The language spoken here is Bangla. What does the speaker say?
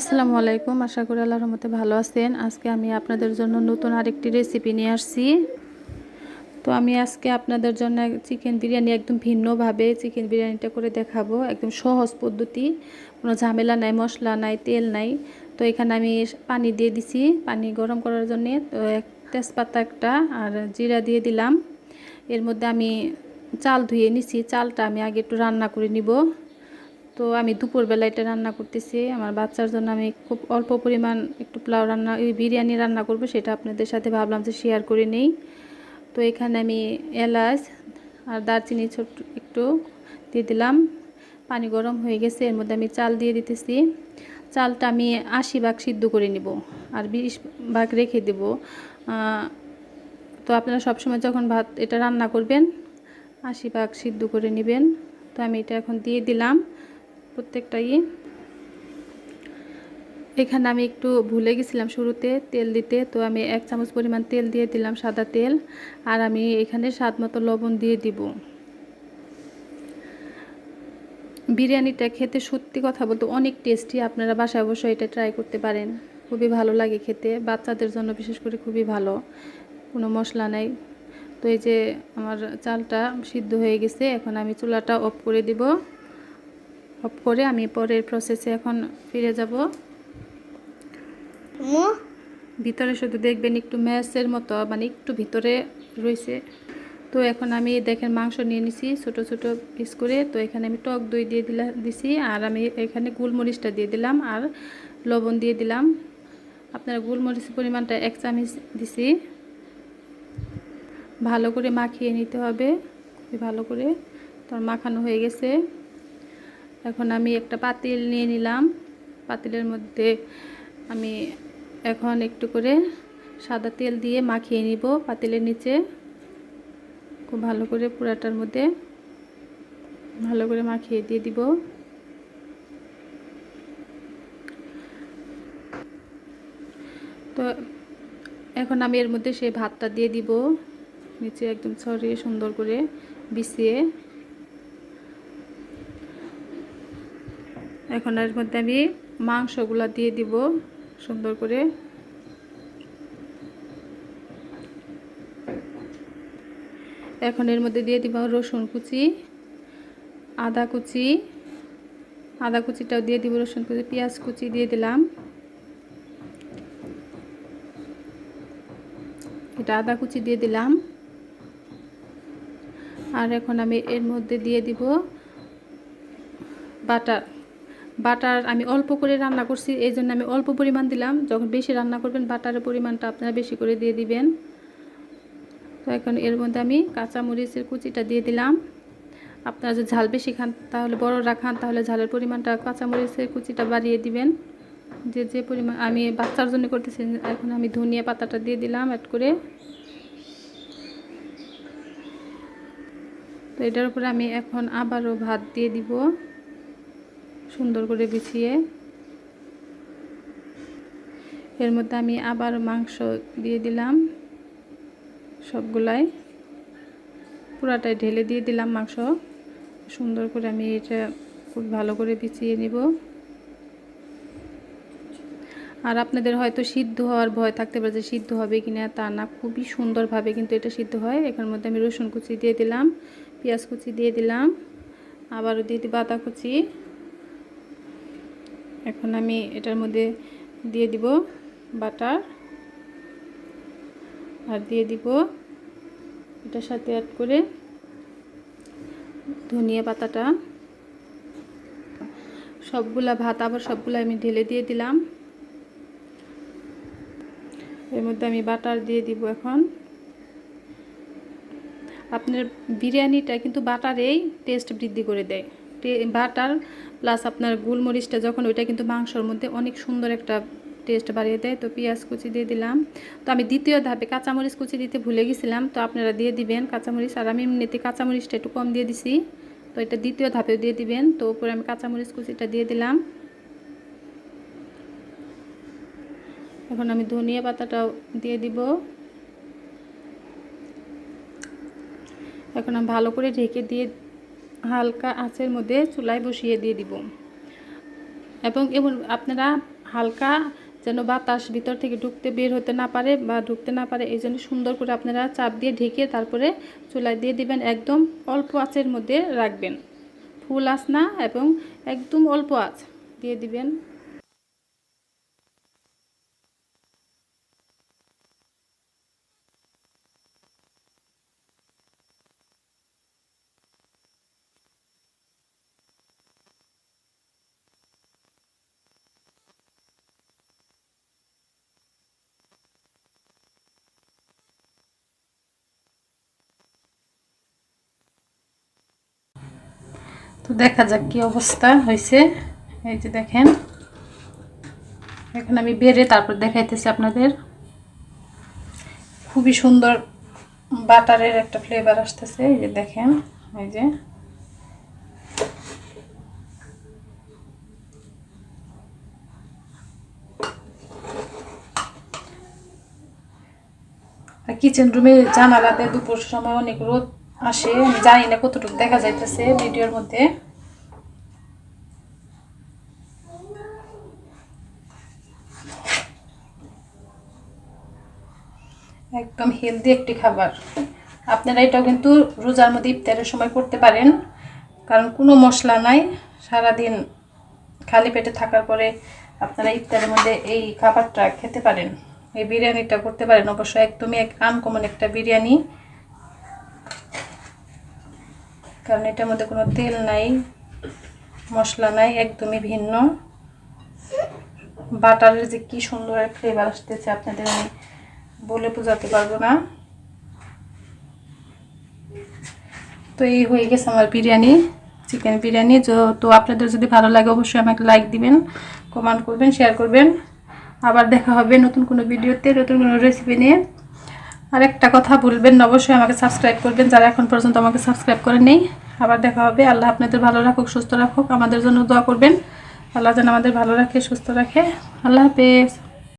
আসসালামু আলাইকুম। আশা করি আল্লাহর রহমতে ভালো আছেন। আজকে আমি আপনাদের জন্য নতুন আরেকটি রেসিপি নিয়ে আসছি। তো আমি আজকে আপনাদের জন্য চিকেন বিরিয়ানি একদম ভিন্নভাবে চিকেন বিরিয়ানিটা করে দেখাবো। একদম সহজ পদ্ধতি, কোনো ঝামেলা নাই, মশলা নাই, তেল নাই। তো এখানে আমি পানি দিয়ে দিছি, পানি গরম করার জন্যে। তো তেজপাতা একটা আর জিরা দিয়ে দিলাম। এর মধ্যে আমি চাল ধুয়ে নিছি, চালটা আমি আগে একটু রান্না করে নিব। তো আমি দুপুরবেলা এটা রান্না করতেছি আমার বাচ্চার জন্য। আমি খুব অল্প পরিমাণ একটু পোলাও রান্না, বিরিয়ানি রান্না করব, সেটা আপনাদের সাথে ভাবলাম যে শেয়ার করে নেই। তো এখানে আমি এলাচ আর দারচিনি ছোট্ট একটু দিয়ে দিলাম। পানি গরম হয়ে গেছে, এর মধ্যে আমি চাল দিয়ে দিতেছি। চালটা আমি 80 ভাগ সিদ্ধ করে নিব আর 20 ভাগ রেখে দেব। তো আপনারা সবসময় যখন ভাত এটা রান্না করবেন 80 ভাগ সিদ্ধ করে নেবেন। তো আমি এটা এখন দিয়ে দিলাম প্রত্যেকটাই। এখানে আমি একটু ভুলে গেছিলাম শুরুতে তেল দিতে, তো আমি 1 চামচ পরিমাণ তেল দিয়ে দিলাম, সাদা তেল। আর আমি এখানে স্বাদ মতো লবণ দিয়ে দিব। বিরিয়ানিটা খেতে সত্যি কথা বলতে অনেক টেস্টি। আপনারা বাসায় অবশ্যই এটা ট্রাই করতে পারেন, খুবই ভালো লাগে খেতে। বাচ্চাদের জন্য বিশেষ করে খুবই ভালো, কোনো মশলা নাই। তো এই যে আমার চালটা সিদ্ধ হয়ে গেছে, এখন আমি চুলাটা অফ করে দিব। অফ করে আমি পরের প্রসেসে এখন ফিরে যাব। ভিতরে শুধু দেখবেন একটু ম্যাশের মতো, মানে একটু ভিতরে রয়েছে। তো এখন আমি দেখেন মাংস নিয়ে নিছি ছোট ছোট পিস করে। তো এখানে আমি টক দই দিয়ে দিছি, আর আমি এখানে গোলমরিচটা দিয়ে দিলাম আর লবণ দিয়ে দিলাম। আপনারা গোলমরিচের পরিমাণটা 1 চামচ দিছি। ভালো করে মাখিয়ে নিতে হবে, খুবই ভালো করে। তো মাখানো হয়ে গেছে। এখন আমি একটা পাতিল নিয়ে নিলাম। পাতিলের মধ্যে আমি এখন একটু করে সাদা তেল দিয়ে মাখিয়ে নিব পাতিলের নিচে। খুব ভালো করে পুরাটার মধ্যে ভালো করে মাখিয়ে দিয়ে দিব। তো এখন আমি এর মধ্যে সেই ভাতটা দিয়ে দিব, নিচে একদম ছড়িয়ে সুন্দর করে বিছিয়ে। এখন এর মধ্যে আমি মাংসগুলা দিয়ে দিব সুন্দর করে। এখন এর মধ্যে দিয়ে দিব রসুন কুচি, আদা কুচি, আদা কুচিটাও দিয়ে দিব, রসুন কুচি, পেঁয়াজ কুচি দিয়ে দিলাম। এটা আদা কুচি দিয়ে দিলাম। আর এখন আমি এর মধ্যে দিয়ে দিব বাটার। বাটার আমি অল্প করে রান্না করছি, এই জন্য আমি অল্প পরিমাণ দিলাম। যখন বেশি রান্না করবেন বাটারের পরিমাণটা আপনারা বেশি করে দিয়ে দিবেন। তো এখন এর মধ্যে আমি কাঁচামরিচের কুচিটা দিয়ে দিলাম। আপনারা যদি ঝাল বেশি খান তাহলে বড়রা খান তাহলে ঝালের পরিমাণটা কাঁচামরিচের কুচিটা বাড়িয়ে দিবেন, যে যে পরিমাণ। আমি বাচ্চার জন্য করতেছি। এখন আমি ধনিয়া পাতাটা দিয়ে দিলাম অ্যাড করে। তো এটার উপরে আমি এখন আবারও ভাত দিয়ে দিব সুন্দর করে বিছিয়ে। এর মধ্যে আমি আবার মাংস দিয়ে দিলাম সবগুলাই, পুরাটাই ঢেলে দিয়ে দিলাম মাংস। সুন্দর করে আমি এটা খুব ভালো করে বিছিয়ে নিব। আর আপনাদের হয়তো সিদ্ধ হওয়ার ভয় থাকতে পারে যে সিদ্ধ হবে কিনা, তা না, খুবই সুন্দরভাবে কিন্তু এটা সিদ্ধ হয়। এখানের মধ্যে আমি রসুন কুচি দিয়ে দিলাম, পেঁয়াজ কুচি দিয়ে দিলাম, আবারও দিয়ে দিব আদা কুচি। এখন আমি এটার মধ্যে দিয়ে দিব বাটার আর দিয়ে দিব এটার সাথে অ্যাড করে ধনিয়া পাতাটা। সবগুলা ভাত আবার সবগুলা আমি ঢেলে দিয়ে দিলাম। এর মধ্যে আমি বাটার দিয়ে দিব। এখন আপনার বিরিয়ানিটা কিন্তু বাটারেই টেস্ট বৃদ্ধি করে দেয়। বাটার প্লাস আপনার গোলমরিচটা যখন, ওইটা কিন্তু মাংসর মধ্যে অনেক সুন্দর একটা টেস্ট বাড়িয়ে দেয়। তো পেঁয়াজ কুচি দিয়ে দিলাম। তো আমি দ্বিতীয় ধাপে কাঁচামরিচ কুচি দিতে ভুলে গেছিলাম, তো আপনারা দিয়ে দিবেন কাঁচামরিচ। আর আমি এমনিতে কাঁচামরিচটা একটু কম দিয়ে দিছি, তো এটা দ্বিতীয় ধাপেও দিয়ে দিবেন। তো উপরে আমি কাঁচামরিচ কুচিটা দিয়ে দিলাম। এখন আমি ধনিয়া পাতাটাও দিয়ে দিব। এখন আমি ভালো করে ঢেকে দিয়ে হালকা আঁচের মধ্যে চুলায় বসিয়ে দিয়ে দিব। এবং আপনারা হালকা যেন বাতাস ভিতর থেকে বের হতে না পারে বা ঢুকতে না পারে, এই জন্য সুন্দর করে আপনারা চাপ দিয়ে ঢেকে তারপরে চুলায় দিয়ে দিবেন। একদম অল্প আঁচের মধ্যে রাখবেন, ফুল আঁচ না, এবং একদম অল্প আঁচ দিয়ে দিবেন। তো দেখা যাক কি অবস্থা হয়েছে। এই যে দেখেন, এখন আমি বেড়ে তারপর দেখাইতেছি আপনাদের। খুবই সুন্দর বাটারের একটা ফ্লেভার আসতেছে, এই যে দেখেন। এই যে কিচেন রুমে জানালাতে দুপুর সময় অনেক রোদ আসে, আমি জানি না কতটুকু দেখা যাইতেছে ভিডিওর মধ্যে। একদম হেলদি একটি খাবার। আপনারা এটাও কিন্তু রোজার মধ্যে ইফতারের সময় করতে পারেন, কারণ কোনো মশলা নাই। সারাদিন খালি পেটে থাকার পরে আপনারা ইফতারের মধ্যে এই খাবারটা খেতে পারেন, এই বিরিয়ানিটা করতে পারেন। অবশ্য একদমই আনকমন একটা বিরিয়ানি, কারণ এটার মধ্যে কোনো তেল নাই, মশলা নাই, একদমই ভিন্ন। বাটারের যে কি সুন্দর একটা ফ্লেভার আসতেছে আপনাদের আমি বলে বোঝাতে পারবো না। তো এই হয়ে গেছে আমার বিরিয়ানি, চিকেন বিরিয়ানি। তো আপনাদের যদি ভালো লাগে অবশ্যই আমাকে লাইক দিবেন, কমেন্ট করবেন, শেয়ার করবেন। আবার দেখা হবে নতুন কোনো ভিডিওতে, নতুন কোনো রেসিপি নিয়ে। আর একটা কথা বলবেন না, অবশ্যই আমাকে সাবস্ক্রাইব করবেন যারা এখন পর্যন্ত আমাকে সাবস্ক্রাইব করেন নেই। আবার দেখা হবে। আল্লাহ আপনাদের ভালো রাখুক, সুস্থ রাখুক। আমাদের জন্য দোয়া করবেন, আল্লাহ যেন আমাদের ভালো রাখে, সুস্থ রাখে। আল্লাহ হাফেজ।